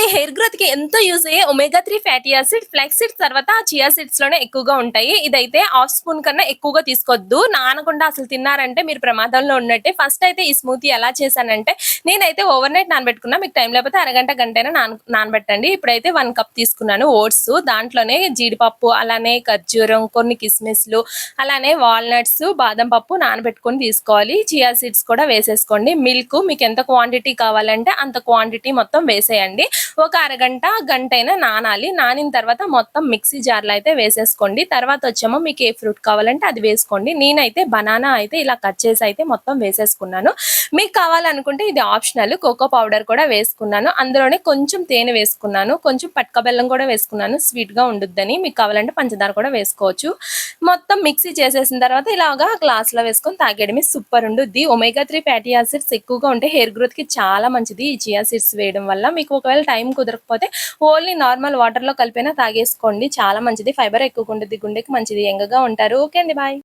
Hair గ్రోత్‌కి ఎంతో use అయ్యే omega 3 fatty acid, flax seeds తర్వాత చియా సీడ్స్‌లోనే ఎక్కువగా ఉంటాయి. ఇదైతే హాఫ్ స్పూన్ కన్నా ఎక్కువగా తీసుకోవద్దు. నానకుండా అసలు తిన్నారంటే మీరు ప్రమాదంలో ఉన్నట్టే. ఫస్ట్ అయితే ఈ స్మూతీ ఎలా చేశానంటే నేనైతే ఓవర్‌నైట్ నానబెట్టుకున్నా. మీకు టైం లేకపోతే అరగంట, గంటైనా నానబెట్టండి. ఇప్పుడైతే 1 కప్ తీసుకున్నాను ఓట్స్. దాంట్లోనే జీడిపప్పు, అలానే ఖర్జూరం, కొన్ని కిస్మిస్‌లు, అలానే వాల్‌నట్స్, బాదం పప్పు నానబెట్టుకొని తీసుకోవాలి. చియా సీడ్స్ కూడా వేసేసుకోండి. మిల్క్ మీకెంత క్వాంటిటీ కావాలంటే అంత క్వాంటిటీ మొత్తం వేసేయండి. ఒక అరగంట, గంటైనా నానాలి. నానిన తర్వాత మొత్తం మిక్సీ జార్‌లో అయితే వేసేసుకోండి. తర్వాత వచ్చేమో మీకు ఏ ఫ్రూట్ కావాలంటే అది వేసుకోండి. నేనైతే బనానా అయితే ఇలా కట్ చేసి అయితే మొత్తం వేసేసుకున్నాను. మీకు కావాలనుకుంటే ఇది ఆప్షనల్. కోకో పౌడర్ కూడా వేసుకున్నాను. అందులోనే కొంచెం తేనె వేసుకున్నాను. కొంచెం పట్క బెల్లం కూడా వేసుకున్నాను స్వీట్‌గా ఉండుద్దని. మీకు కావాలంటే పంచదార కూడా వేసుకోవచ్చు. మొత్తం మిక్సీ చేసేసిన తర్వాత ఇలాగా గ్లాస్‌లో వేసుకొని తాగేయడమే. సూపర్ ఉండుద్ది. ఒమేగా 3 ఫ్యాటీ యాసిడ్స్ ఎక్కువగా ఉంటే హెయిర్ గ్రోత్‌కి చాలా మంచిది ఈ చియా సీడ్స్ వేయడం వల్ల. మీకు ఒకవేళ టైం కుదరకపోతే ఓన్లీ నార్మల్ వాటర్‌లో కలిపైనా తాగేసుకోండి. చాలా మంచిది. ఫైబర్ ఎక్కువగా ఉండుద్ది. గుండెకి మంచిది. యంగ్‌గా ఉంటారు. ఓకే అండి. బాయ్.